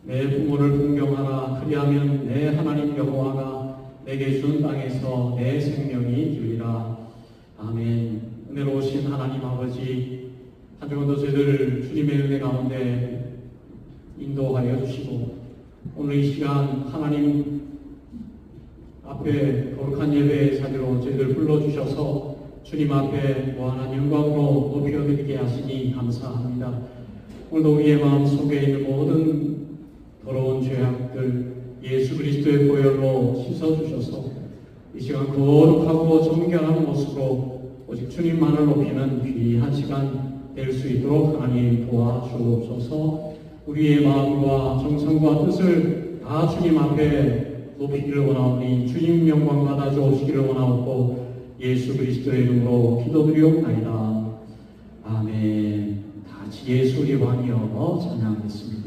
내 부모를 존경하라. 그리하면 내 하나님 여호와가 내게 준 땅에서 내 생명이 되리라. 아멘. 은혜로우신 하나님 아버지, 한 주간도 저희들 주님의 은혜 가운데 인도하여 주시고, 오늘 이 시간 하나님 앞에 거룩한 예배의 자리로 저희들 불러주셔서 주님 앞에 무한한 영광으로 높여드리게 하시니 감사합니다. 오늘도 우리의 마음속에 있는 모든 더러운 죄악들 예수 그리스도의 보혈로 씻어주셔서 이 시간 거룩하고 정결한 모습으로 오직 주님만을 높이는 귀한 시간 될 수 있도록 하나님 도와주옵소서. 우리의 마음과 정성과 뜻을 다 주님 앞에 높이기를 원하오니 주님 영광 받아 주옵시기를 원하옵고 예수 그리스도의 이름으로 기도드리옵나이다. 아멘. 다 같이 예수 기반이여 찬양하겠습니다.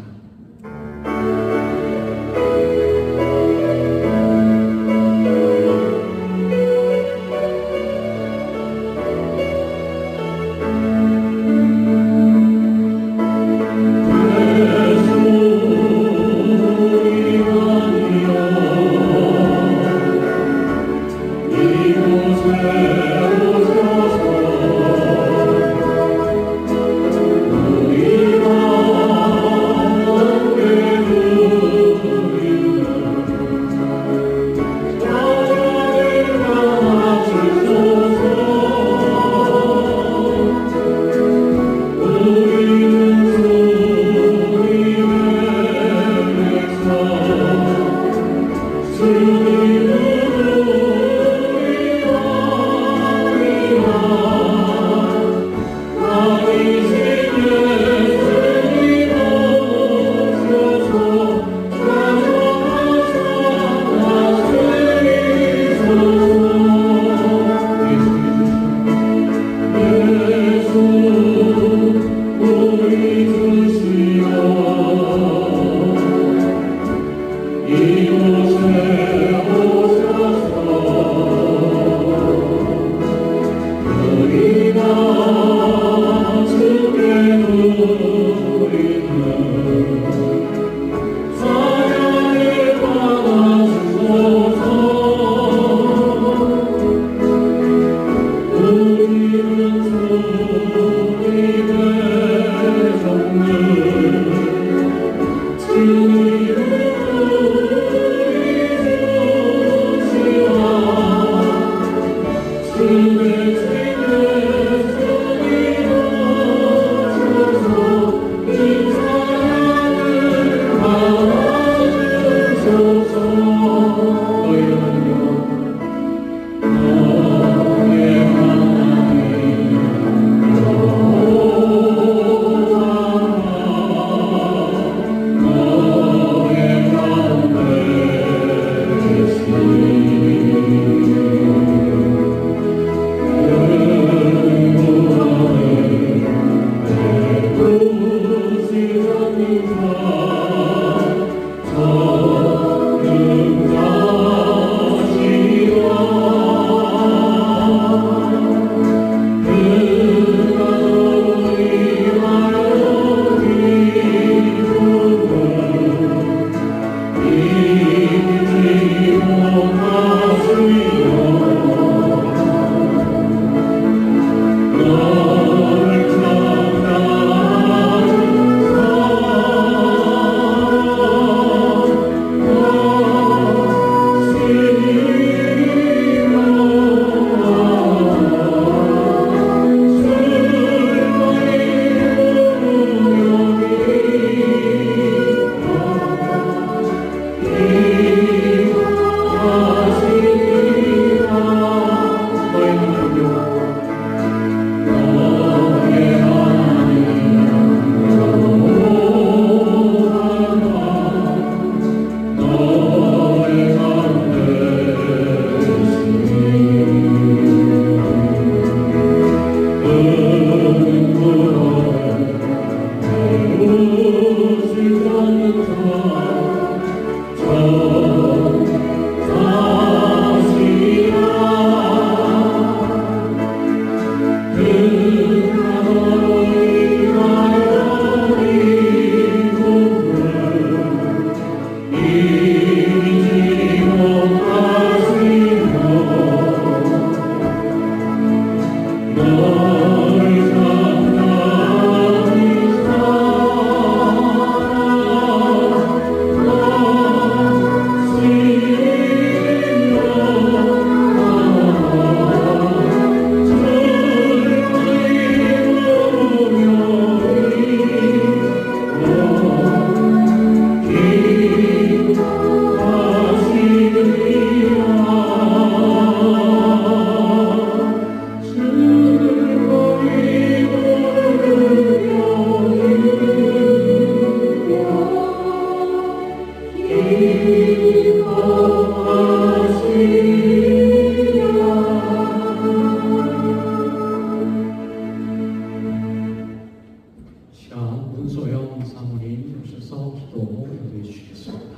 시간 문소영 사모님 오셔서 기도 인도해 주시겠습니다.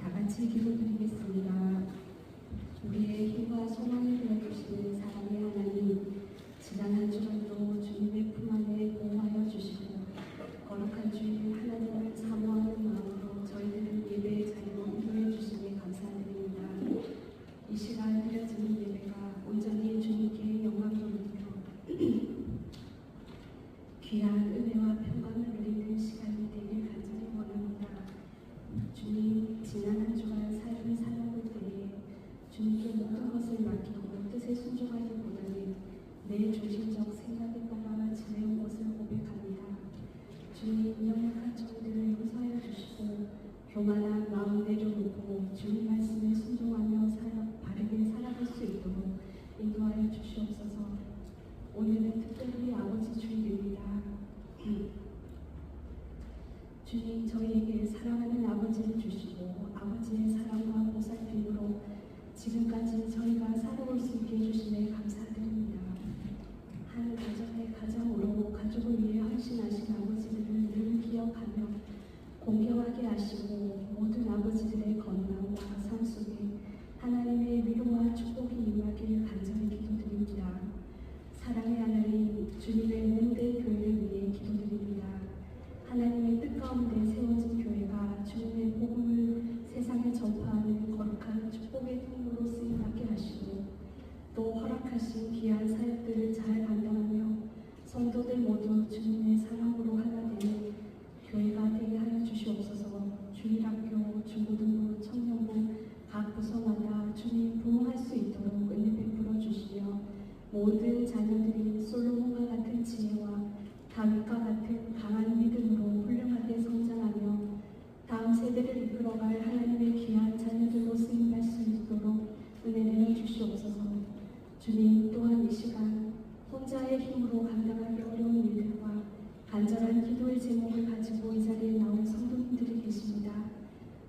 다 같이 기도드리겠습니다. 우리의 힘과 소망을 되어주시는 사랑의 하나님, 지난 한 주간도 주님의 품 안에 보호하여 주시고 거룩한 주일 하나님을 사모하는 마음으로 저희들은 예배의 자리로 인도해 주시니 감사드립니다. 이 시간 드려지는 예배가 온전히 주님께 영광 돌리며 귀한 은혜와 평강을 누리는 시간이 되길 간절히 원합니다. 주님, 지난 한 주간 삶을 살아볼 때에 주님께 모든 것을 맡기고 뜻에 순종하기보다는 내 중심적 생각에 따라 지내온 것을 고백합니다. 주님, 연약한 저희들을 용서하여 주시고 교만한 마음 내려놓고 주님 말씀에 순종하며 바르게 살아갈 수 있도록 인도하여 주시옵소서. 오늘은 특별히 아버지 주일입니다. 주님, 저희에게 사랑하는 아버지를 주시고 아버지의 사랑과 보살핌으로 지금까지 저희가 살아올 수 있게 해주시네 감사드립니다. 한 가정의 가장으로 가족을 위해 헌신하신 아버지들을 늘 기억하며 공경하게 하시고 모든 아버지들의 건강과 삶 속에 하나님의 위로와 축복이 임하길 간절히 기도드립니다. 사랑의 하나님, 주님의 몸된 교회를 위해 기도드립니다. 하나님의 뜻 가운데 세워진 교회가 주님의 복음을 세상에 전파하는 거룩한 축복의 통로로 쓰임받게 하시고 또 허락하신 귀한 사역들을 잘 감당하며 성도들 모두 주님의 사랑으로 하나 되는 교회가 되게 하여 주시옵소서. 주일학교, 중고등부, 청년부 각 부서마다 주님 부흥할 수 있도록 은혜 베풀어 주시며 모든 자녀들이 솔로몬과 같은 지혜와 다윗과 같은 강한 믿음으로 훌륭하게 성장하며 다음 세대를 이끌어갈 하나님의 귀한 자녀들로 쓰임받을 수 있도록 은혜 내려 주시옵소서. 주님, 또한 이 시간 혼자의 힘으로 감당하기 어려운 일들과 간절한 기도의 제목을 가지고 이 자리에 나온 성도님들이 계십니다.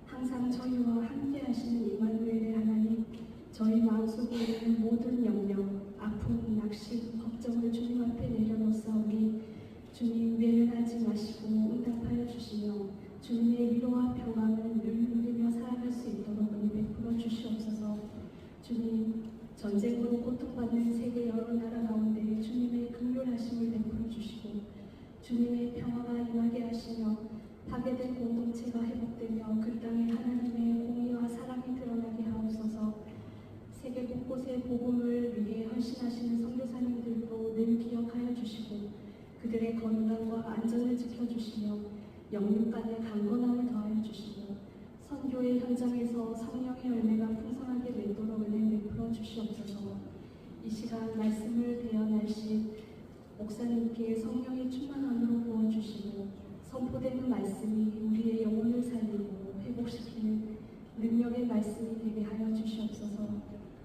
항상 저희와 함께 하시는 임마누엘의 하나님, 저희 마음속에 있는 모든 염려, 아픔, 낙심, 걱정을 주님 앞에 내려놓사오니 주님 외면하지 마시고 응답하여 주시며 주님의 위로와 평강을 늘 누리며 살아갈 수 있도록 은혜 베풀어 주시옵소서. 주님, 전쟁으로 고통받는 세계 여러 나라 가운데 주님의 긍휼하심을 베풀어 주시고 주님의 평화가 임하게 하시며 파괴된 공동체가 회복되며 그 땅에 하나님의 공의와 사랑이 드러나게 하옵소서. 세계 곳곳의 복음을 위해 헌신하시는 선교사님들도 늘 기억하여 주시고 그들의 건강과 안전을 지켜주시며 영육 간의 강건함을 더하여 주시고 선교의 현장에서 성령의 열매가 풍성하게 맺도록 은혜 베풀어 주시옵소서. 이 시간 말씀을 대언하신 목사님께 성령의 충만함으로 부어주시고 선포되는 말씀이 우리의 영혼을 살리고 회복시키는 능력의 말씀이 되게 하여 주시옵소서.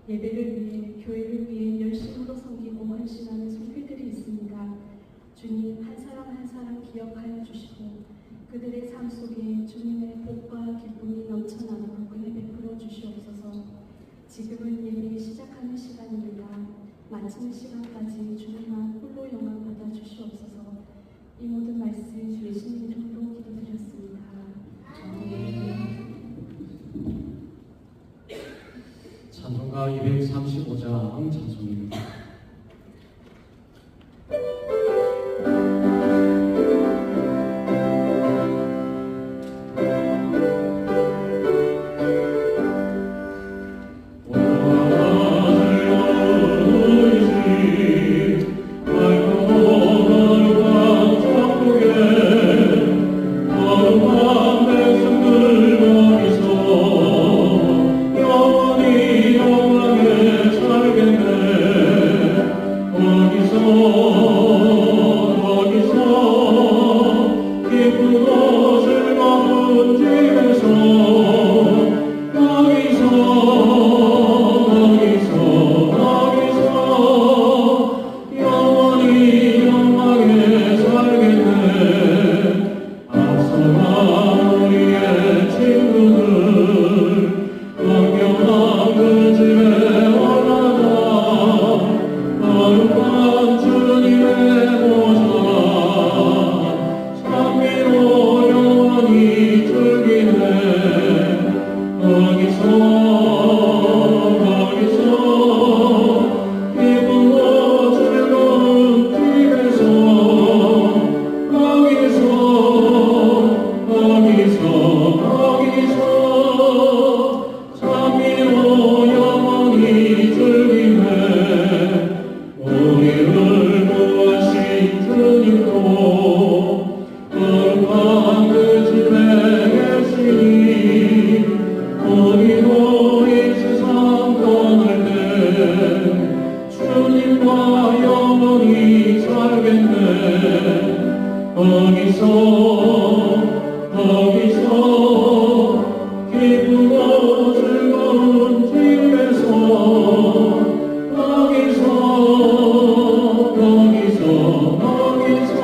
예배를 위해 교회를 위해 열심으로 섬기고 헌신하는 손길들이 있습니다. 주님, 한 사람 한 사람 기억하여 주시고 그들의 삶 속에 주님의 복과 기쁨이 넘쳐나도록 은혜 베풀어 주시옵소서. 지금은 예배 시작하는 시간입니다. 마치는 시간까지 주님만 홀로 영광 받아 주시옵소서. 이 모든 말씀 예수님 이름으로 기도드렸습니다. 아멘. 찬송가 235장 찬송입니다. 영원히 영원하게 살겠네. 집에서 영원히 영광에 살겠네. 앞서간 우리의 친구들 건강한 그 집에 올라가 거룩한 주님의 모셔라 찬미로 영원히 즐기네. 거기서 기쁘고 즐거운 집에서 거기서 찬미로 영원히 즐기네. 우리를 구하신 주님도 거룩한 그 집에 계시니 우리도 이 세상 떠날 때 주님과 영원히 살겠네. 거기서 기쁘고 즐거운 집에서 거기서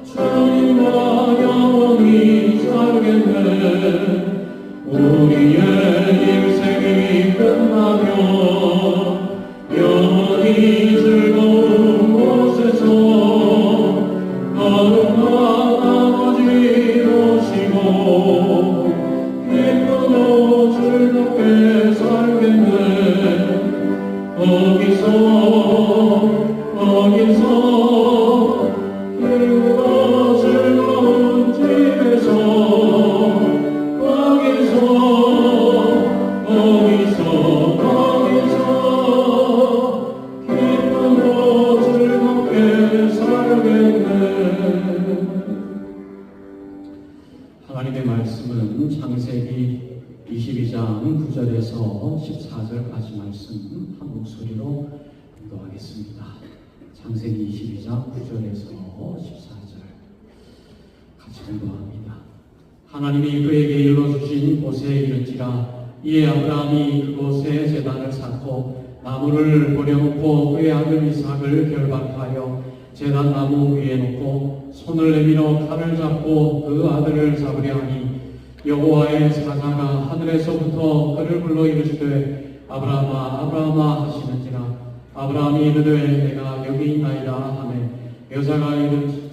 주님과 영원히 살겠네. 우리의 인생이 끝나면 영원히 즐거운 곳에서 거룩한 아버지 모시고 기쁘고 즐겁게 살겠네. 거기서 기쁘고 즐거운 집에서 기쁘고 즐겁게 살겠네. 하나님의 말씀은 창세기 22장 9절에서 14절까지 말씀 한 목소리로 공독하겠습니다. 창세기 22장 9절에서 14절 같이 공독합니다. 하나님이 그에게 일러주신 곳에 이른지라 이에 아브라함이 그곳에 제단을 쌓고 나무를 버려놓고 그의 아들 이삭을 결박하여 제단 나무 위에 놓고 손을 내밀어 칼을 잡고 그 아들을 잡으려 하니 여호와의 사자가 하늘에서부터 그를 불러 이르시되 아브라함아 아브라함아 하시는지라 아브라함이 이르되 내가 여기 있나이다 하매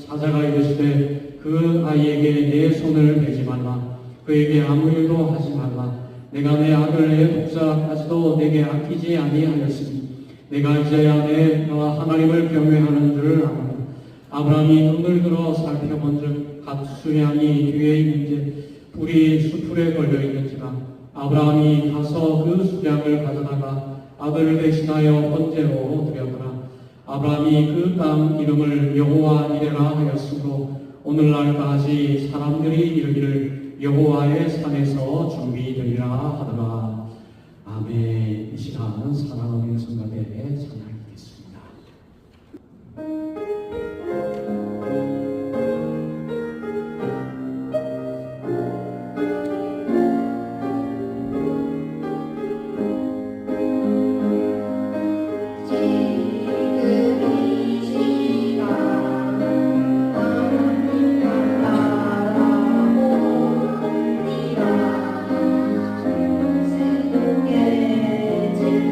사자가 이르시되 그 아이에게 내 손을 대지 말라 그에게 아무 일도 하지 말라 내가 내 아들 내 독사까지도 내게 아끼지 아니하였으니 내가 이제야 내가 하나님을 경외하는 줄을 아노라. 아브라함이 눈을 들어 살펴본즉 갓 수량이 뒤에 있는지 뿔이 수풀에 걸려 있는지라 아브라함이 가서 그 수량을 가져다가 아들을 대신하여 번제로 드렸더라. 아브라함이 그 땅 이름을 여호와 이레라 하였으므로 오늘날까지 사람들이 이르기를 여호와의 산에서 준비되리라 하더라. 아멘. 이 시간 사랑하는 성가대 찬양하겠습니다.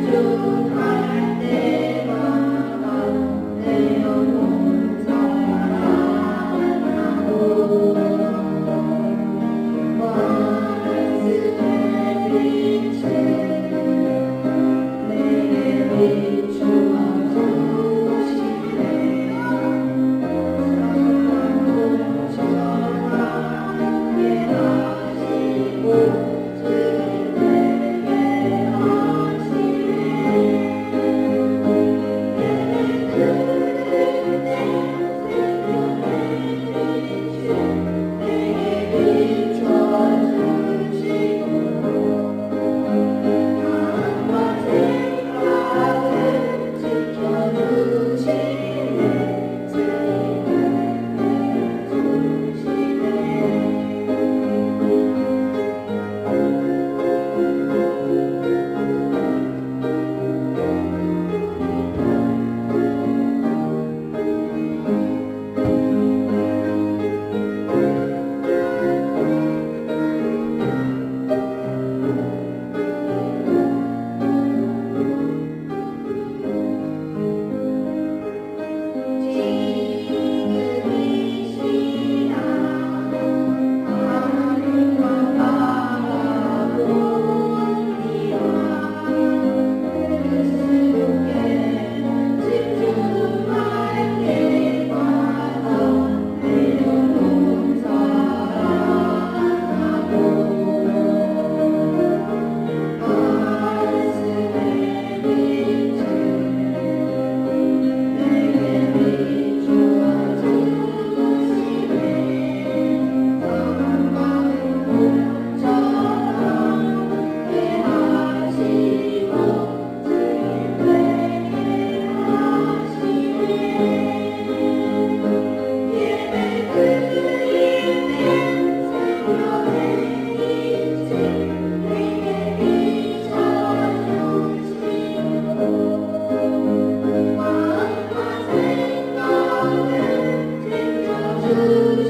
집중할 때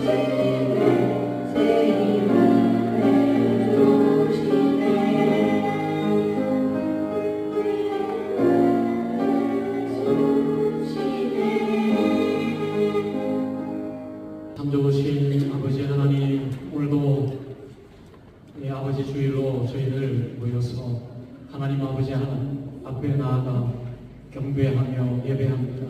참 좋으신 아버지 하나님, 오늘도 이 아버지 주일로 저희들 모여서 하나님 아버지 앞에 나아가 경배하며 예배합니다.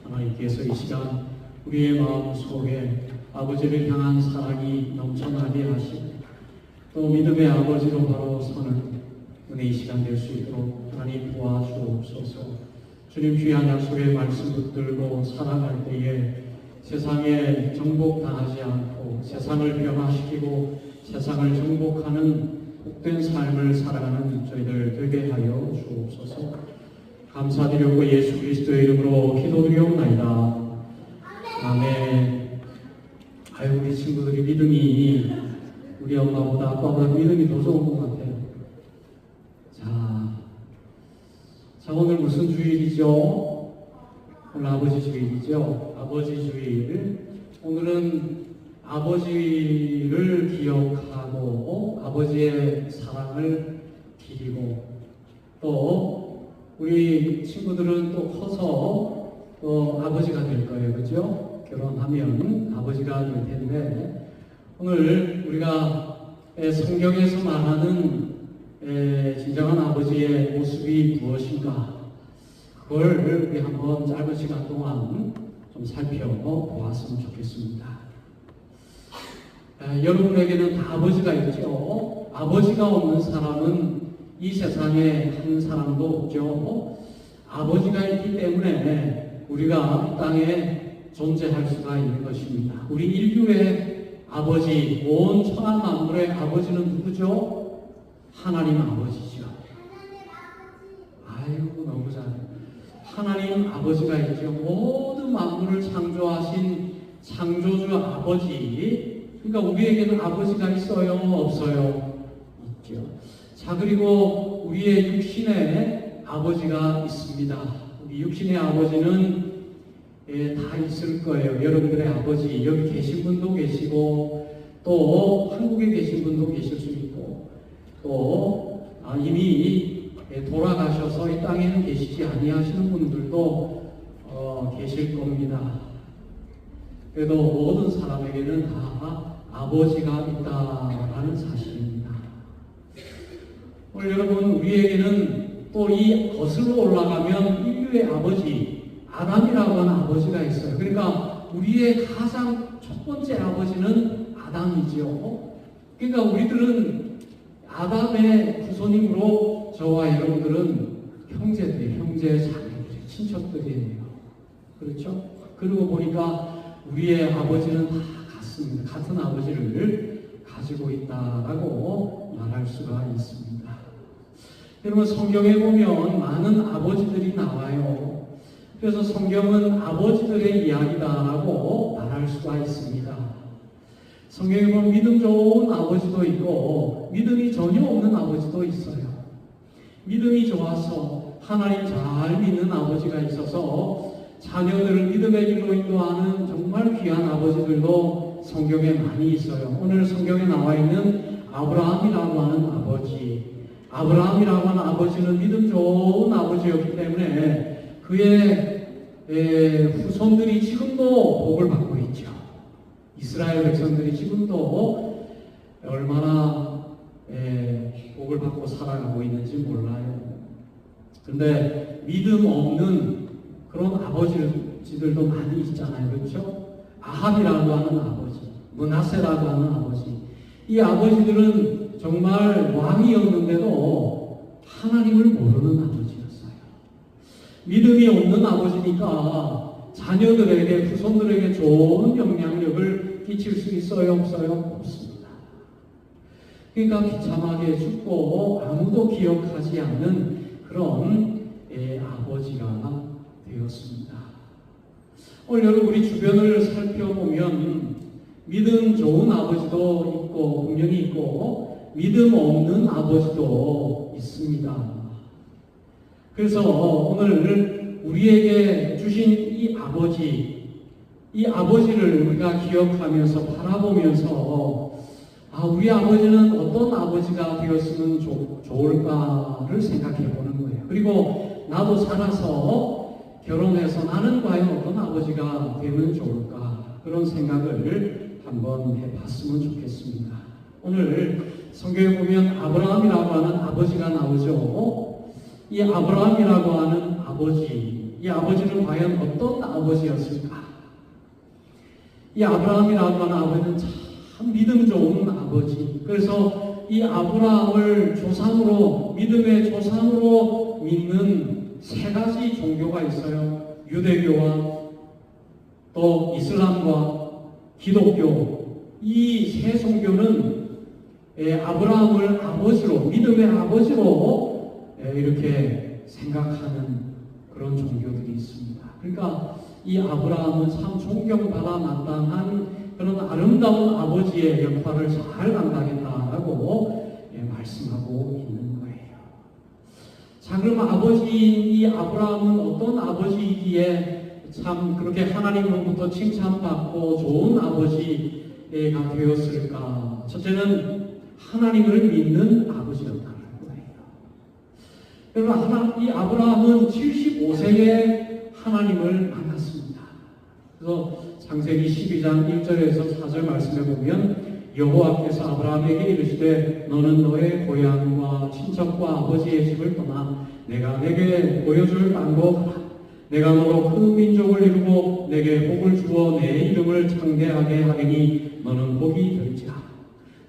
하나님께서 이 시간 우리의 마음 속에 아버지를 향한 사랑이 넘쳐나게 하시고 또 믿음의 아버지로 바로 서는 은혜의 시간 될 수 있도록 하나님 도와주옵소서. 주님 귀한 약속의 말씀 붙들고 살아갈 때에 세상에 정복당하지 않고 세상을 변화시키고 세상을 정복하는 복된 삶을 살아가는 저희들 되게 하여 주옵소서. 감사드리고 예수 그리스도의 이름으로 기도드리옵나이다. 아멘. 아유, 우리 친구들이 믿음이 우리 엄마보다 아빠보다 믿음이 더 좋은 것 같아요. 자, 오늘 무슨 주일이죠? 오늘 아버지 주일이죠. 아버지 주일. 오늘은 아버지를 기억하고 아버지의 사랑을 기리고 또 우리 친구들은 또 커서 또 아버지가 될 거예요. 그죠? 결혼하면 아버지가 될 텐데 오늘 우리가 성경에서 말하는 진정한 아버지의 모습이 무엇인가? 그걸 우리 한번 짧은 시간 동안 좀 살펴보았으면 좋겠습니다. 여러분에게는 다 아버지가 있죠. 아버지가 없는 사람은 이 세상에 한 사람도 없죠. 아버지가 있기 때문에 우리가 이 땅에 존재할 수가 있는 것입니다. 우리 인류의 아버지, 온 천하 만물의 아버지는 누구죠? 하나님 아버지죠. 아이고, 너무 잘해요. 하나님 아버지가 있죠. 모든 만물을 창조하신 창조주 아버지. 그러니까 우리에게는 아버지가 있어요? 없어요? 있죠. 자, 그리고 우리의 육신에 아버지가 있습니다. 우리 육신의 아버지는 다 있을 거예요. 여러분들의 아버지, 여기 계신 분도 계시고 또 한국에 계신 분도 계실 수 있고 또 이미 돌아가셔서 이 땅에는 계시지 아니하시는 분들도 계실 겁니다. 그래도 모든 사람에게는 다 아버지가 있다라는 사실입니다. 오늘 여러분, 우리에게는 또 이 거슬러 올라가면 인류의 아버지 아담이라고 하는 아버지가 있어요. 그러니까 우리의 가장 첫 번째 아버지는 아담이지요. 그러니까 우리들은 아담의 후손이므로 저와 여러분들은 형제들이에요. 형제 자매들이에요. 친척들이에요. 그렇죠? 그러고 보니까 우리의 아버지는 다 같습니다. 같은 아버지를 가지고 있다라고 말할 수가 있습니다. 여러분, 성경에 보면 많은 아버지들이 나와요. 그래서 성경은 아버지들의 이야기다라고 말할 수가 있습니다. 성경에 보면 믿음 좋은 아버지도 있고 믿음이 전혀 없는 아버지도 있어요. 믿음이 좋아서 하나님 잘 믿는 아버지가 있어서 자녀들을 믿음의 길로 인도하는 정말 귀한 아버지들도 성경에 많이 있어요. 오늘 성경에 나와 있는 아브라함이라고 하는 아버지, 아브라함이라고 하는 아버지는 믿음 좋은 아버지였기 때문에 그의 후손들이 지금도 복을 받고 있죠. 이스라엘 백성들이 지금도 얼마나 복을 받고 살아가고 있는지 몰라요. 근데 믿음 없는 그런 아버지들도 많이 있잖아요. 그렇죠? 아합이라고 하는 아버지, 므낫세라고 하는 아버지. 이 아버지들은 정말 왕이었는데도 하나님을 모르는 아버지였어요. 믿음이 없는 아버지니까 자녀들에게, 후손들에게 좋은 영향력을 끼칠 수 있어요? 없어요? 없습니다. 그러니까 비참하게 죽고 아무도 기억하지 않는 그런 아버지가 되었습니다. 오늘 여러분, 우리 주변을 살펴보면 믿음 좋은 아버지도 있고 분명히 있고 믿음 없는 아버지도 있습니다. 그래서 오늘 우리에게 주신 이 아버지, 이 아버지를 우리가 기억하면서 바라보면서 우리 아버지는 어떤 아버지가 되었으면 좋을까를 생각해 보는 거예요. 그리고 나도 살아서 결혼해서 나는 과연 어떤 아버지가 되면 좋을까, 그런 생각을 한번 해봤으면 좋겠습니다. 오늘 성경에 보면 아브라함이라고 하는 아버지가 나오죠. 이 아브라함이라고 하는 아버지, 이 아버지는 과연 어떤 아버지였을까? 이 아브라함이라고 하는 아버지는 참 믿음 좋은 아버지. 그래서 이 아브라함을 조상으로, 믿음의 조상으로 믿는 세 가지 종교가 있어요. 유대교와 또 이슬람과 기독교. 이 세 종교는 아브라함을 아버지로, 믿음의 아버지로 이렇게 생각하는 그런 종교들이 있습니다. 그러니까 이 아브라함은 참 존경받아 마땅한 그런 아름다운 아버지의 역할을 잘 감당했다라고 말씀하고 있는 거예요. 자, 그럼 아버지인 이 아브라함은 어떤 아버지이기에 참 그렇게 하나님으로부터 칭찬받고 좋은 아버지가 되었을까? 첫째는 하나님을 믿는 아버지였다는 거예요. 여러분, 이 아브라함은 75세에 하나님을 만났습니다. 그래서 창세기 12장 1절에서 4절 말씀에 보면 여호와께서 아브라함에게 이르시되 너는 너의 고향과 친척과 아버지의 집을 떠나 내가 내게 보여줄 땅으로 가라. 내가 너로 큰 민족을 이루고 내게 복을 주어 내 이름을 창대하게 하리니 너는 복이 될지라.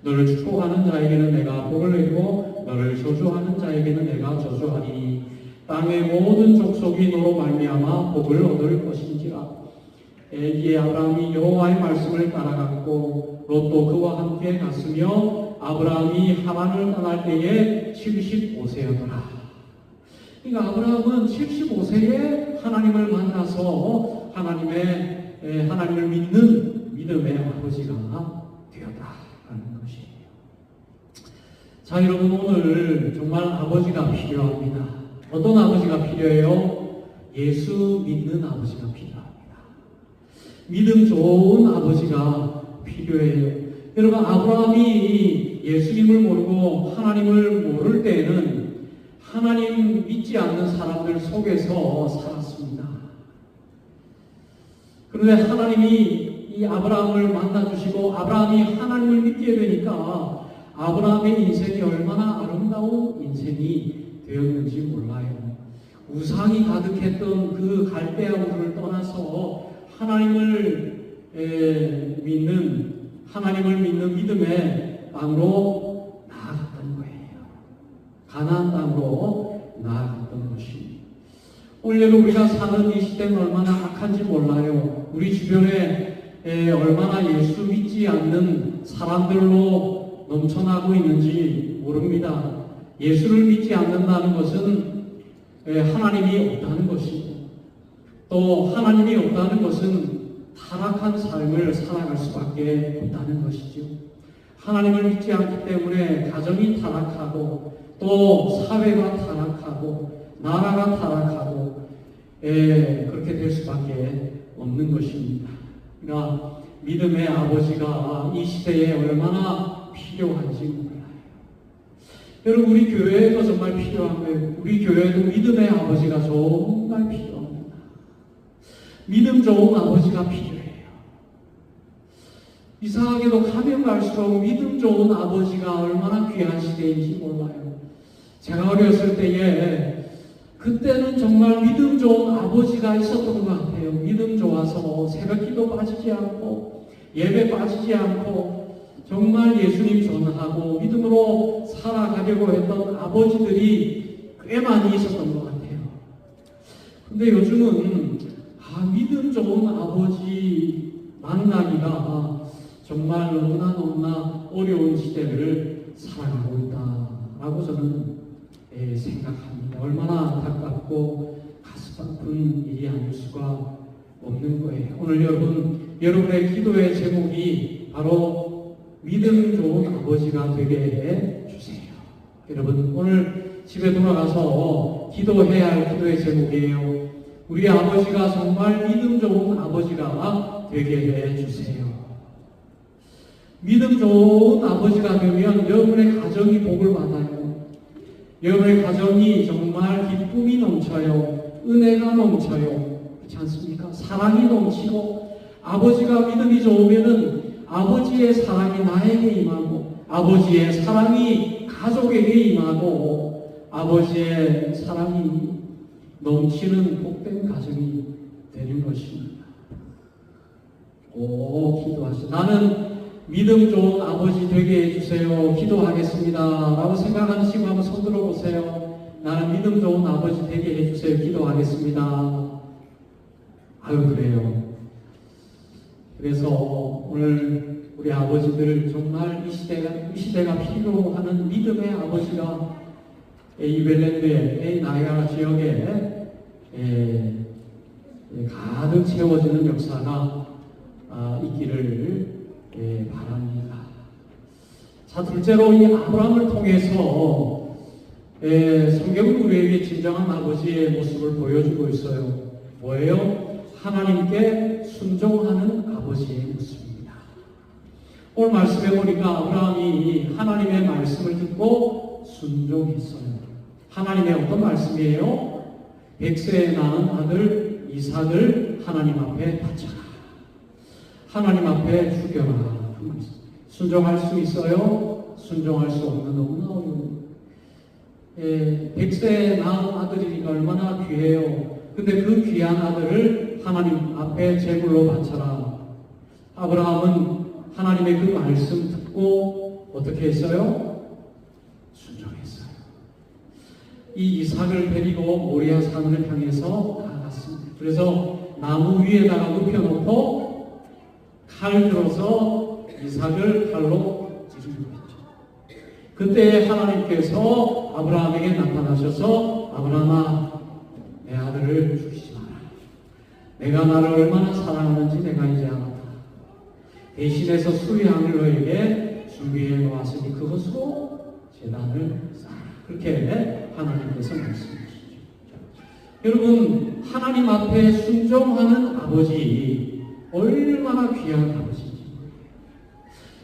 너를 축복하는 자에게는 내가 복을 내리고 너를 저주하는 자에게는 내가 저주하리니 땅의 모든 족속이 너로 말미암아 복을 얻을 것인지라. 이에 아브라함이 여호와의 말씀을 따라갔고 롯도 그와 함께 갔으며 아브라함이 하란을 떠날 때에 75세였더라. 그러니까 아브라함은 75세에 하나님을 만나서 하나님을 믿는 믿음의 아버지가 되었다라는 것이에요. 자, 여러분, 오늘 정말 아버지가 필요합니다. 어떤 아버지가 필요해요? 예수 믿는 아버지가 필요합니다. 믿음 좋은 아버지가 필요해요. 여러분, 아브라함이 예수님을 모르고 하나님을 모를 때에는 하나님 믿지 않는 사람들 속에서 살았습니다. 그런데 하나님이 이 아브라함을 만나주시고 아브라함이 하나님을 믿게 되니까 아브라함의 인생이 얼마나 아름다운 인생이 되었는지 몰라요. 우상이 가득했던 그 갈대아 우르를 떠나서 하나님을 믿는 믿음의 땅으로 나아갔던 거예요. 가나안 땅으로 나아갔던 것이. 오늘 우리가 사는 이 시대는 얼마나 악한지 몰라요. 우리 주변에 얼마나 예수 믿지 않는 사람들로 넘쳐나고 있는지 모릅니다. 예수를 믿지 않는다는 것은 하나님이 없다는 것이고 또 하나님이 없다는 것은 타락한 삶을 살아갈 수밖에 없다는 것이죠. 하나님을 믿지 않기 때문에 가정이 타락하고 또 사회가 타락하고 나라가 타락하고 그렇게 될 수밖에 없는 것입니다. 그러니까 믿음의 아버지가 이 시대에 얼마나 필요한지 몰라요. 여러분, 우리 교회에도 정말 필요한 거예요. 우리 교회에도 믿음의 아버지가 정말 필요합니다. 믿음 좋은 아버지가 필요해요. 이상하게도 가면 갈수록 믿음 좋은 아버지가 얼마나 귀한 시대인지 몰라요. 제가 어렸을 때에 그때는 정말 믿음 좋은 아버지가 있었던 것 같아요. 믿음 좋아서 새벽기도 빠지지 않고 예배 빠지지 않고 정말 예수님 전하고 믿음으로 살아가려고 했던 아버지들이 꽤 많이 있었던 것 같아요. 근데 요즘은 믿음 좋은 아버지 만나기가 정말 너무나 어려운 시대를 살아가고 있다라고 저는 생각합니다. 얼마나 안타깝고 가슴 아픈 일이 아닐 수가 없는 거예요. 오늘 여러분의 기도의 제목이 바로 믿음 좋은 아버지가 되게 해주세요. 여러분, 오늘 집에 돌아가서 기도해야 할 기도의 제목이에요. 우리 아버지가 정말 믿음 좋은 아버지가 되게 해주세요. 믿음 좋은 아버지가 되면 여러분의 가정이 복을 받아요. 여러분의 가정이 정말 기쁨이 넘쳐요. 은혜가 넘쳐요. 그렇지 않습니까? 사랑이 넘치고, 아버지가 믿음이 좋으면은 아버지의 사랑이 나에게 임하고, 아버지의 사랑이 가족에게 임하고, 아버지의 사랑이 넘치는 복된 가정이 되는 것입니다. 기도하시죠. 나는 믿음 좋은 아버지 되게 해주세요. 기도하겠습니다. 라고 생각하는 친구 한번 손 들어보세요. 나는 믿음 좋은 아버지 되게 해주세요. 기도하겠습니다. 아유, 그래요. 그래서 오늘 우리 아버지들 정말 이 시대가 필요하는 믿음의 아버지가 이벨랜드의 나이아가라 지역에 가득 채워지는 역사가 있기를 바랍니다. 자, 둘째로 이 아브라함을 통해서 성경은 우리에게 진정한 아버지의 모습을 보여주고 있어요. 뭐예요? 하나님께 순종하는 아버지의 모습입니다. 오늘 말씀해 보니까 아브라함이 하나님의 말씀을 듣고 순종했어요. 하나님의 어떤 말씀이에요? 100세에 낳은 아들 이삭을 하나님 앞에 바쳐라. 하나님 앞에 죽여라. 순종할 수 있어요? 순종할 수 없는 너무나 어려운. 100세에 낳은 아들이니까 얼마나 귀해요. 근데 그 귀한 아들을 하나님 앞에 제물로 바쳐라. 아브라함은 하나님의 그 말씀 듣고 어떻게 했어요? 순종했어요. 이 이삭을 데리고 모리아 산을 향해서 나아갔습니다. 그래서 나무 위에다가 눕혀놓고 칼 들어서 이삭을 칼로 찌르는 거죠. 그때 하나님께서 아브라함에게 나타나셔서 아브라함아, 내 아들을 죽이지 마라. 내가 나를 얼마나 사랑하는지 내가 이제 알았다. 대신해서 수양을 너에게 준비해 놓았으니 그것으로 제단을 쌓아라. 그렇게 하나님께서 말씀하시죠. 여러분, 하나님 앞에 순종하는 아버지 얼마나 귀한 아버지인지.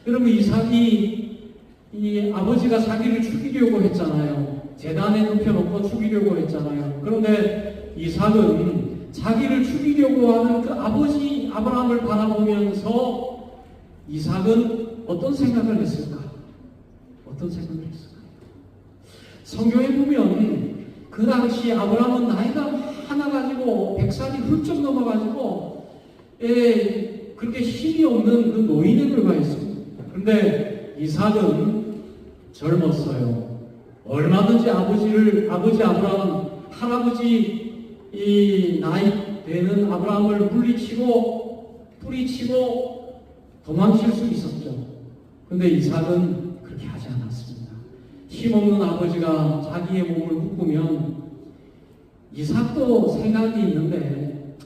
여러분, 이삭이 이 아버지가 자기를 죽이려고 했잖아요. 제단에 눕혀놓고 죽이려고 했잖아요. 그런데 이삭은 자기를 죽이려고 하는 그 아버지 아브라함을 바라보면서 이삭은 어떤 생각을 했을까? 어떤 생각을 했을까? 성경에 보면 그 당시 아브라함은 나이가 많아가지고 100살이 훌쩍 넘어가지고 그렇게 힘이 없는 그 노인에 불과했습니다. 그런데 이삭은 젊었어요. 얼마든지 아버지 아브라함, 할아버지 이 나이 되는 아브라함을 뿌리치고 도망칠 수 있었죠. 근데 이삭은 그렇게 하지 않았습니다. 힘없는 아버지가 자기의 몸을 묶으면 이삭도 생각이 있는데,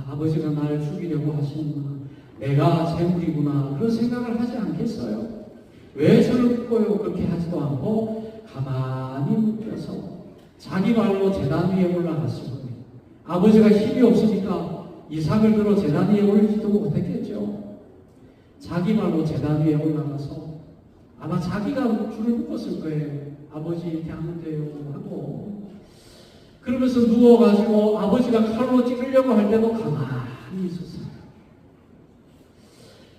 아버지가 나를 죽이려고 하시는구나, 내가 재물이구나, 그런 생각을 하지 않겠어요? 왜 저를 묶어요? 그렇게 하지도 않고 가만히 묶여서 자기 발로 제단 위에 올라갔을 거예요. 아버지가 힘이 없으니까 이삭을 들어 제단 위에 올리지도 못했겠죠. 자기 발로 제단 위에 올라가서 아마 자기가 줄을 묶었을 거예요. 아버지 이렇게 하면 돼요 하고, 그러면서 누워가지고 아버지가 칼로 찌르려고 할 때도 가만히 있었어요.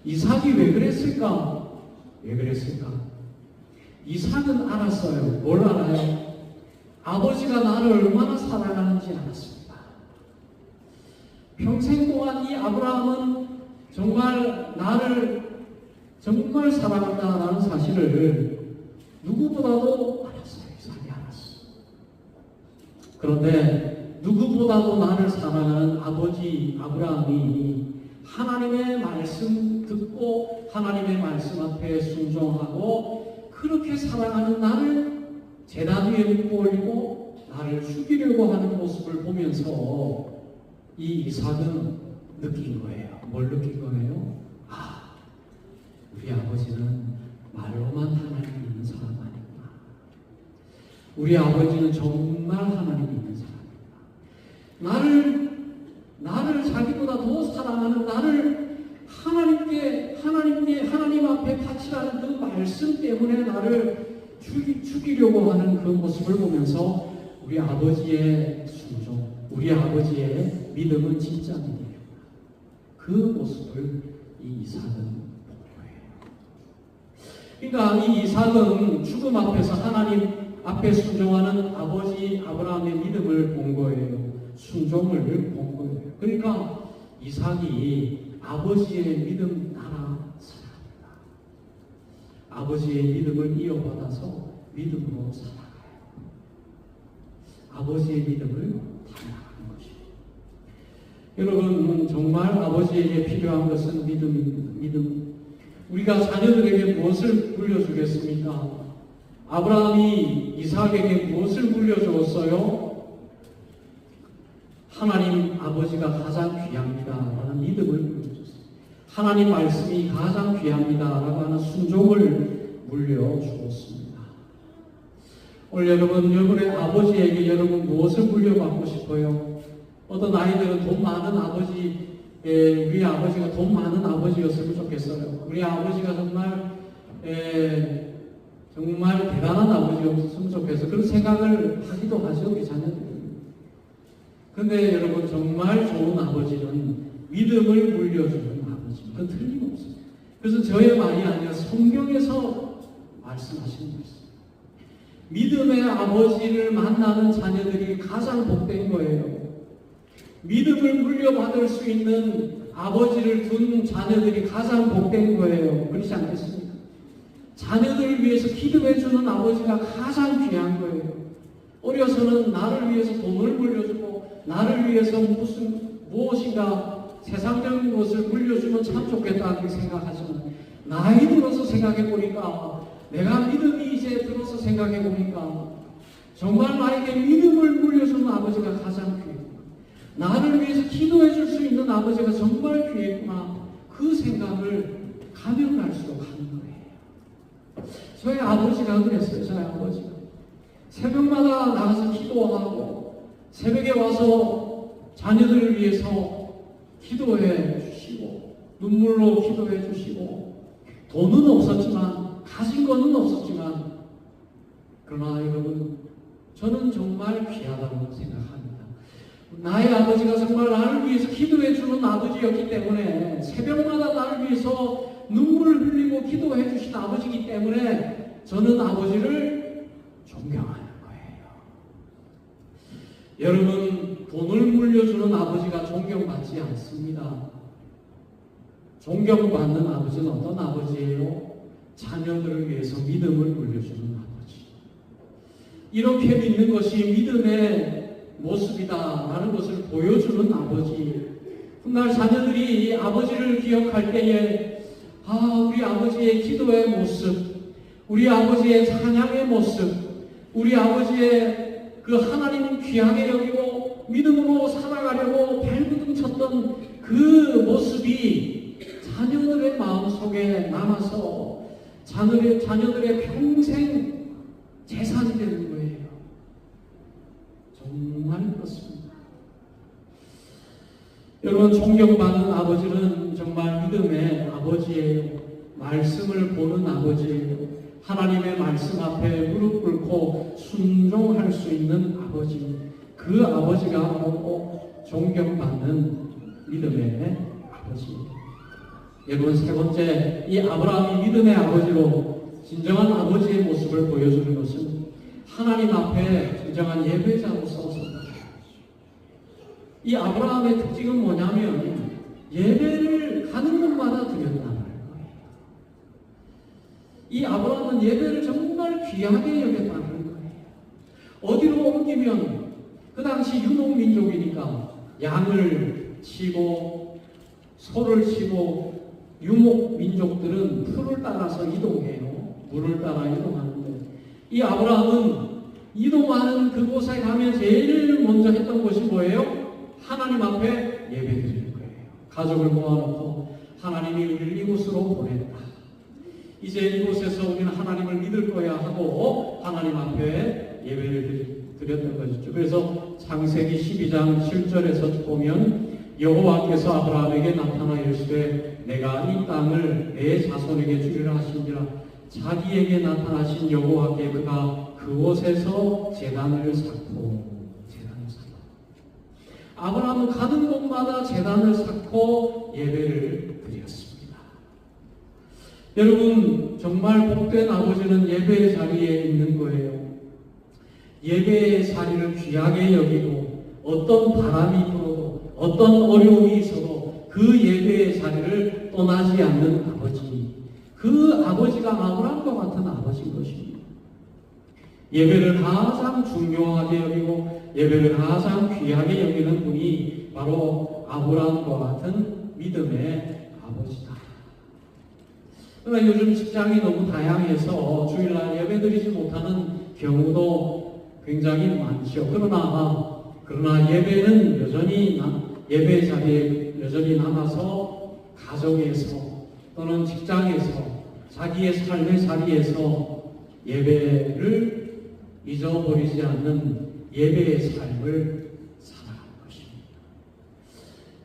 이삭이 왜 그랬을까? 이삭은 알았어요. 뭘 알아요? 아버지가 나를 얼마나 사랑하는지 알았습니다. 평생 동안 이 아브라함은 정말 나를 정말 사랑한다는 사실을 누구보다도 알았어요. 이삭이 알았어요. 그런데 누구보다도 나를 사랑하는 아버지 아브라함이 하나님의 말씀 듣고 하나님의 말씀 앞에 순종하고 그렇게 사랑하는 나를 제단 위에 묶어 올리고 나를 죽이려고 하는 모습을 보면서 이 이삭은 느낀 거예요. 뭘 느낀 거예요? 우리 아버지는 말로만 하나님 믿는 사람 아니구나. 우리 아버지는 정말 하나님 믿는 사람이구나. 나를 말씀 때문에 나를 죽이려고 하는 그 모습을 보면서 우리 아버지의 순종, 우리 아버지의 믿음은 진짜 믿음이구나. 그 모습을 이 이삭은 본 거예요. 그러니까 이 이삭은 죽음 앞에서 하나님 앞에 순종하는 아버지 아브라함의 믿음을 본 거예요. 순종을 본 거예요. 그러니까 이삭이 아버지의 믿음 따라 살아갑니다. 아버지의 믿음을 이어받아서 믿음으로 살아가요. 아버지의 믿음을 닮아가는 것입니다. 여러분, 정말 아버지에게 필요한 것은 믿음입니다. 믿음. 우리가 자녀들에게 무엇을 물려주겠습니까? 아브라함이 이삭에게 무엇을 물려주었어요? 하나님 아버지가 가장 귀합니다 라는 믿음을 물려줬어요. 하나님 말씀이 가장 귀합니다 라고 하는 순종을 물려주었습니다. 오늘 여러분의 아버지에게 여러분 무엇을 물려받고 싶어요? 어떤 아이들은 돈 많은 아버지, 우리 아버지가 돈 많은 아버지였으면 좋겠어요. 우리 아버지가 정말 대단한 아버지였으면 좋겠어요. 그런 생각을 하기도 하죠, 우리 자녀들이. 근데 여러분, 정말 좋은 아버지는 믿음을 물려주는 아버지입니다. 그건 틀림없어요. 그래서 저의 말이 아니라 성경에서 말씀하시는 것입니다. 믿음의 아버지를 만나는 자녀들이 가장 복된 거예요. 믿음을 물려받을 수 있는 아버지를 둔 자녀들이 가장 복된 거예요. 그렇지 않겠습니까? 자녀들을 위해서 기도해주는 아버지가 가장 귀한 거예요. 어려서는 나를 위해서 돈을 물려주고 나를 위해서 무엇인가 세상적인 것을 물려주면 참 좋겠다 이렇게 생각하지만 나이 들어서 생각해보니까 내가 믿음이 이제 들어서 생각해보니까 정말 나에게 믿음을 물려주는 아버지가 가장 귀했구나. 나를 위해서 기도해줄 수 있는 아버지가 정말 귀했구나. 그 생각을 가면 갈수록 하는 거예요. 저희 아버지가 그랬어요. 저희 아버지가 새벽마다 나가서 기도하고 새벽에 와서 자녀들을 위해서 기도해 주시고 눈물로 기도해 주시고 돈은 없었지만 가진 거는 없었지만 그러나 여러분 저는 정말 귀하다고 생각합니다. 나의 아버지가 정말 나를 위해서 기도해 주는 아버지였기 때문에 새벽마다 나를 위해서 눈물을 흘리고 기도해 주신 아버지이기 때문에 저는 아버지를 존경하는 거예요. 여러분, 돈을 물려주는 아버지가 존경받지 않습니다. 존경받는 아버지는 어떤 아버지예요? 자녀들을 위해서 믿음을 물려주는 아버지. 이렇게 믿는 것이 믿음의 모습이다라는 것을 보여주는 아버지. 훗날 자녀들이 아버지를 기억할 때에 우리 아버지의 기도의 모습, 우리 아버지의 찬양의 모습, 우리 아버지의 그 하나님 귀하게 여기고 믿음으로 살아가려고 발버둥 쳤던 그 모습이 자녀들의 마음속에 남아서 자녀들의 평생 재산이 되는 거예요. 정말 그렇습니다. 여러분, 존경받는 아버지는 정말 믿음의 아버지예요. 말씀을 보는 아버지예요. 하나님의 말씀 앞에 무릎 꿇고 순종할 수 있는 아버지. 그 아버지가 바로 존경받는 믿음의 아버지입니다. 여러분, 세 번째, 이 아브라함이 믿음의 아버지로 진정한 아버지의 모습을 보여주는 것은 하나님 앞에 진정한 예배자로서 섭니다. 이 아브라함의 특징은 뭐냐면 예배를 가는 곳마다 드렸다는 거예요. 이 아브라함은 예배를 정말 귀하게 여겼다는 거예요. 어디로 옮기면 그 당시 유목민족이니까 양을 치고 소를 치고 유목민족들은 풀을 따라서 이동해요. 물을 따라 이동하는데 이 아브라함은 이동하는 그곳에 가면 제일 먼저 했던 것이 뭐예요? 하나님 앞에 예배드리는 거예요. 가족을 모아놓고 하나님이 우리를 이곳으로 보냈다. 이제 이곳에서 우리는 하나님을 믿을 거야 하고 하나님 앞에 예배를 드렸던 것이죠. 그래서 창세기 12장 7절에서 보면 여호와께서 아브라함에게 나타나 이르시되 내가 이 땅을 내 자손에게 주리라 하신지라 자기에게 나타나신 여호와께 그가 그곳에서 제단을 쌓고 아브라함은 가는 곳마다 제단을 쌓고 예배를 드렸습니다. 여러분, 정말 복된 아버지는 예배의 자리에 있는 거예요. 예배의 자리를 귀하게 여기고 어떤 바람이 불어도 어떤 어려움이 있어도 그 예배의 자리를 떠나지 않는 아버지, 그 아버지가 아브라함과 같은 아버지인 것입니다. 예배를 가장 중요하게 여기고 예배를 가장 귀하게 여기는 분이 바로 아브라함과 같은 믿음의 아버지다. 그러나 요즘 직장이 너무 다양해서 주일날 예배드리지 못하는 경우도 굉장히 많죠. 그러나 예배는 여전히 예배 자리에 여전히 남아서 가정에서 또는 직장에서 자기의 삶의 자리에서 예배를 잊어버리지 않는 예배의 삶을 살아가는 것입니다.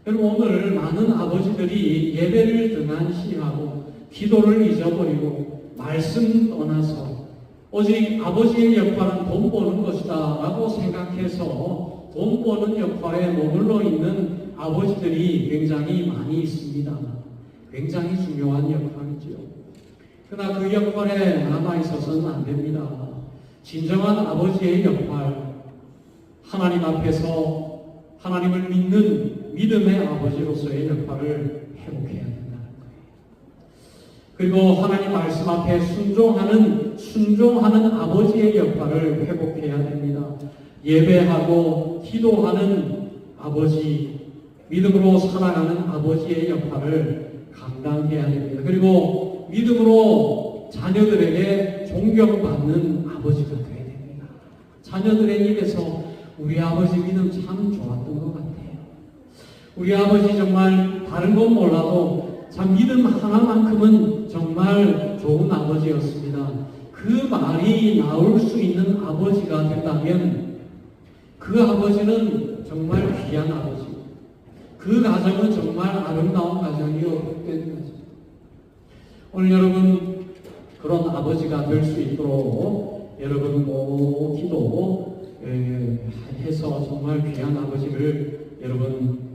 여러분, 오늘 많은 아버지들이 예배를 등한시하고 기도를 잊어버리고 말씀 떠나서 오직 아버지의 역할은 돈 버는 것이다 라고 생각해서 돈 버는 역할에 머물러 있는 아버지들이 굉장히 많이 있습니다. 굉장히 중요한 역할이죠. 그러나 그 역할에 남아있어서는 안 됩니다. 진정한 아버지의 역할, 하나님 앞에서 하나님을 믿는 믿음의 아버지로서의 역할을 회복해야 된다는 거예요. 그리고 하나님 말씀 앞에 순종하는 아버지의 역할을 회복해야 됩니다. 예배하고 기도하는 아버지, 믿음으로 살아가는 아버지의 역할을 감당해야 됩니다. 그리고 믿음으로 자녀들에게 존경받는 아버지가 되어야 됩니다. 자녀들의 입에서 우리 아버지 믿음 참 좋았던 것 같아요. 우리 아버지 정말 다른 건 몰라도 참 믿음 하나만큼은 정말 좋은 아버지였습니다. 그 말이 나올 수 있는 아버지가 된다면 그 아버지는 정말 귀한 아버지, 그 가정은 정말 아름다운 가정이요 복된 가정. 오늘 여러분 그런 아버지가 될 수 있도록 여러분 기도해서 정말 귀한 아버지를 여러분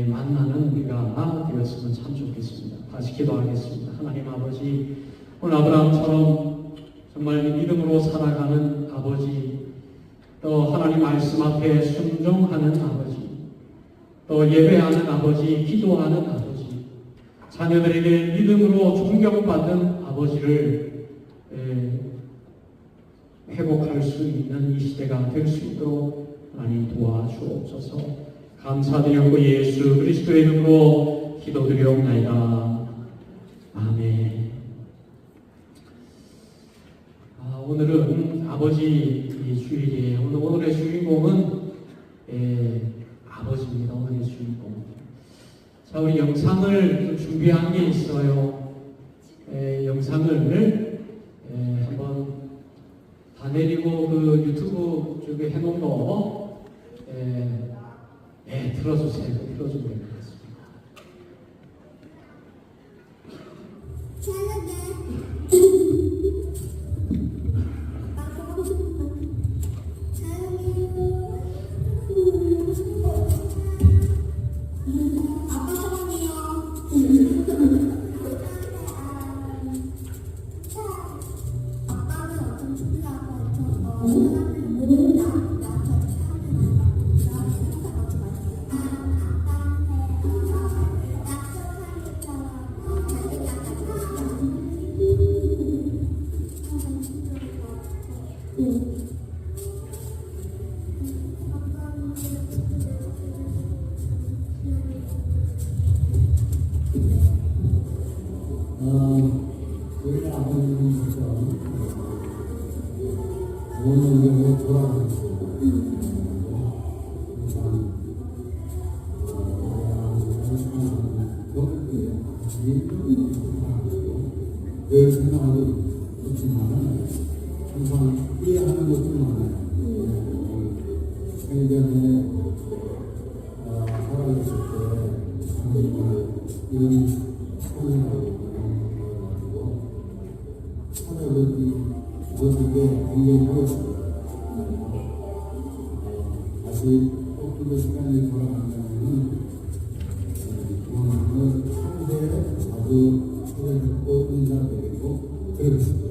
만나는 우리가 되었으면 참 좋겠습니다. 다시 기도하겠습니다. 하나님 아버지, 오늘 아브라함처럼 정말 믿음으로 살아가는 아버지, 또 하나님 말씀 앞에 순종하는 아버지, 또 예배하는 아버지, 기도하는 아버지, 자녀들에게 믿음으로 존경받는 아버지를 회복할 수 있는 이 시대가 될 수 있도록 하나님 도와주옵소서. 감사드리고 예수 그리스도의 이름으로 기도드리옵나이다. 아멘. 오늘은 아버지 주일이에요. 오늘의 주인공은 아버지입니다. 오늘의 주인공. 자, 우리 영상을 준비한 게 있어요. 영상을 한번 다 내리고 그 유튜브 쪽에 해놓은 거 들어주세요. 들어주면 되겠습니다. 우리 아버님께서 오늘을 돌아가시고 늘 생각하고 있지만 항상 이해하는 것도 많아요. 생전에 살아있을 때 정말 이런 생각하고 찾아뵙기 그게 굉장히 좋았습니다. 다시 꼭그 시간이 돌아간다면 오늘은 상대에 자주 찾아뵙고 인사드리고 그러겠습니다.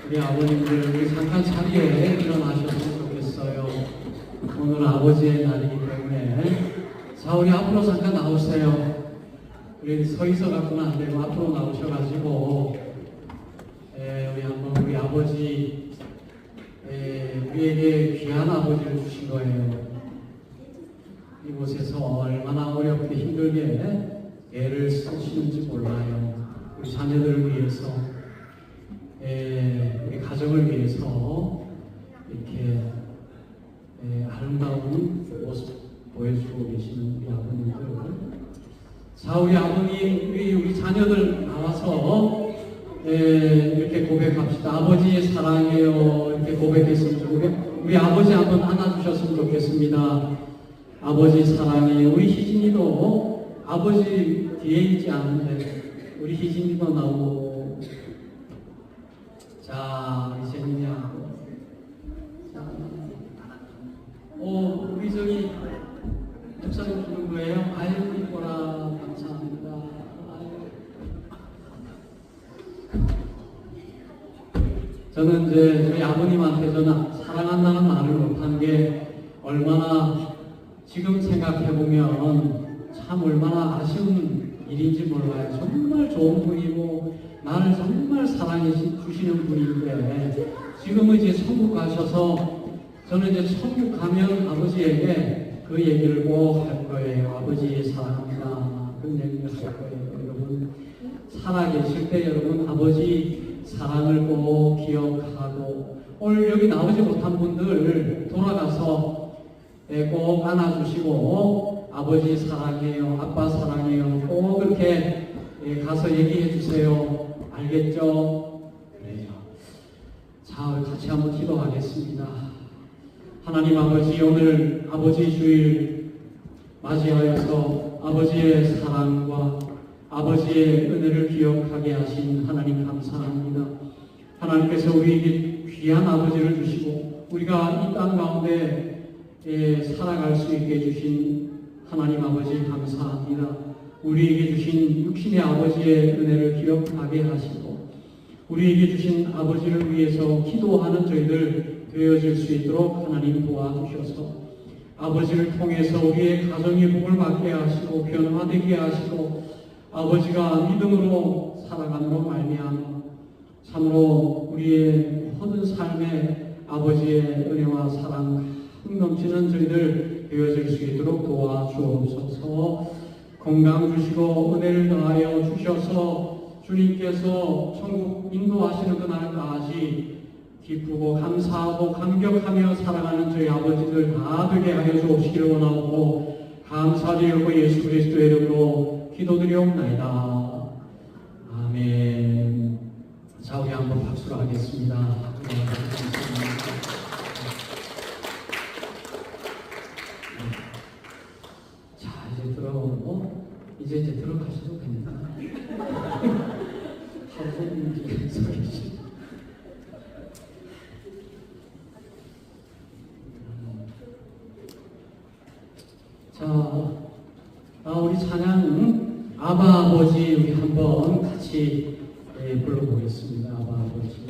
우리 아버님들 우리 잠깐 자리에 일어나셨으면 좋겠어요. 오늘 아버지의 날이기 때문에. 자, 우리 앞으로 잠깐 나오세요. 우리 서 있어 갖고는 안 되고 앞으로 나오셔가지고 우리 한번 우리 아버지 우리에게 귀한 아버지를 주신 거예요. 이곳에서 얼마나 어렵게 힘들게 애를 쓰시는지 몰라요. 우리 자녀들을 위해서, 우리 가정을 위해서 이렇게 아름다운 모습 보여주고 계시는 우리 아버님들. 자, 우리 아버님, 우리 자녀들 나와서 이렇게 고백합시다. 아버지 사랑해요. 이렇게 고백했으면 좋겠고, 우리 아버지 한번 안아주셨으면 좋겠습니다. 아버지 사랑해요. 우리 희진이도 아버지 뒤에 있지 않은데 우리 희진이도 나오고. 자, 우리 재민이하고. 자, 우리 저기 목사님 주는 거예요? 아유, 이뻐라. 감사합니다. 아유. 저는 이제 저희 아버님한테 저는 사랑한다는 말을 못한 게 얼마나 지금 생각해보면 참 얼마나 아쉬운 일인지 몰라요. 정말 좋은 분이고 나를 정말 사랑해 주시는 분인데 지금은 이제 천국 가셔서 저는 이제 천국 가면 아버지에게 그 얘기를 꼭 할 거예요. 아버지 사랑합니다. 그런 얘기를 할 거예요. 여러분 살아계실 때 여러분 아버지 사랑을 꼭 기억하고 오늘 여기 나오지 못한 분들 돌아가서 꼭 안아주시고 아버지 사랑해요, 아빠 사랑해요 꼭 그렇게 가서 얘기해 주세요. 알겠죠? 그래요. 자, 같이 한번 기도하겠습니다. 하나님 아버지, 오늘 아버지 주일 맞이하여서 아버지의 사랑과 아버지의 은혜를 기억하게 하신 하나님 감사합니다. 하나님께서 우리에게 귀한 아버지를 주시고 우리가 이 땅 가운데 살아갈 수 있게 해주신 하나님 아버지 감사합니다. 우리에게 주신 육신의 아버지의 은혜를 기억하게 하시고 우리에게 주신 아버지를 위해서 기도하는 저희들 되어질 수 있도록 하나님 도와주셔서 아버지를 통해서 우리의 가정이 복을 받게 하시고 변화되게 하시고 아버지가 믿음으로 살아감으로 말미암아 참으로 우리의 모든 삶에 아버지의 은혜와 사랑 넘치는 저희들 되어질 수 있도록 도와주옵소서. 건강 주시고 은혜를 더하여 주셔서 주님께서 천국 인도하시는 그날까지 기쁘고 감사하고 감격하며 살아가는 저희 아버지들 다 되게 하여 주옵시기를 원하고 감사드리고 예수 그리스도의 이름으로 기도드리옵나이다. 아멘. 자, 우리 한번 박수로 하겠습니다. 자, 이제 들어오고 이제 들어가셔도 됩니다. 하루 종일 서 계시. 자, 우리 찬양 아바 아버지 우리 한번 같이 불러보겠습니다. 아바 아버지.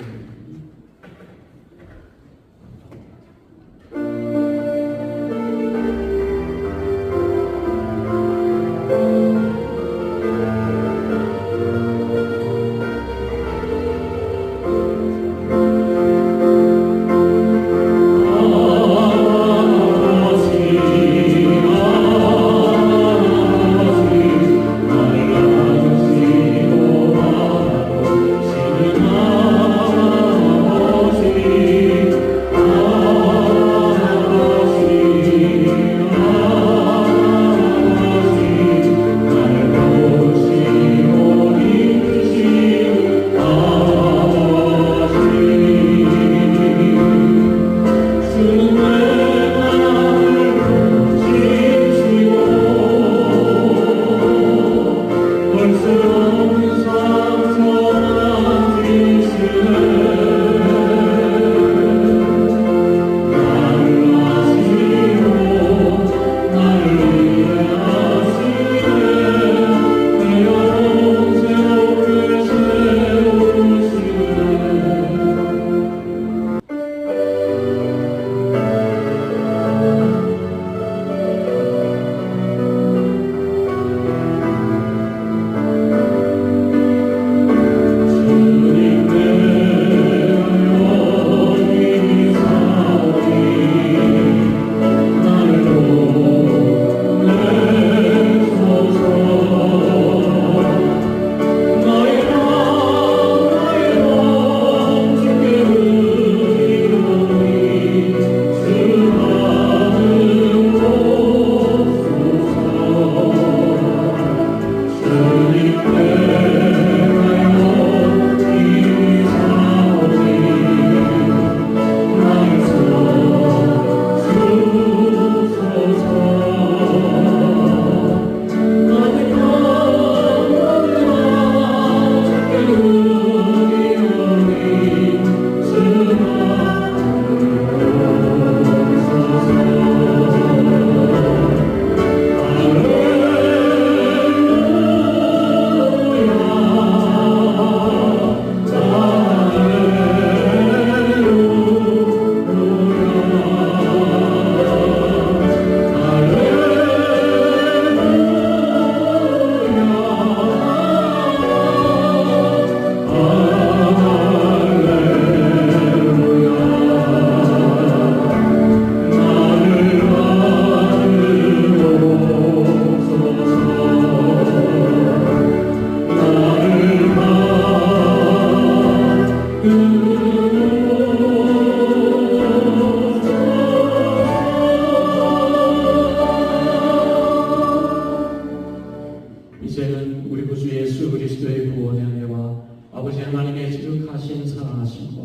이제는 우리 구주 예수 그리스도의 구원의 은혜와 아버지 하나님의 지극하신 사랑하심과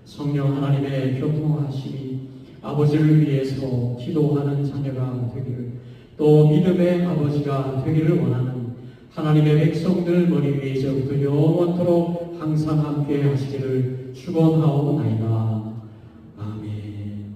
성령 하나님의 교통하심이 아버지를 위해서 기도하는 자녀가 되기를 또 믿음의 아버지가 되기를 원하는 하나님의 백성들 머리 위에 이제부터 영원토록 항상 함께 하시기를 축원하옵나이다.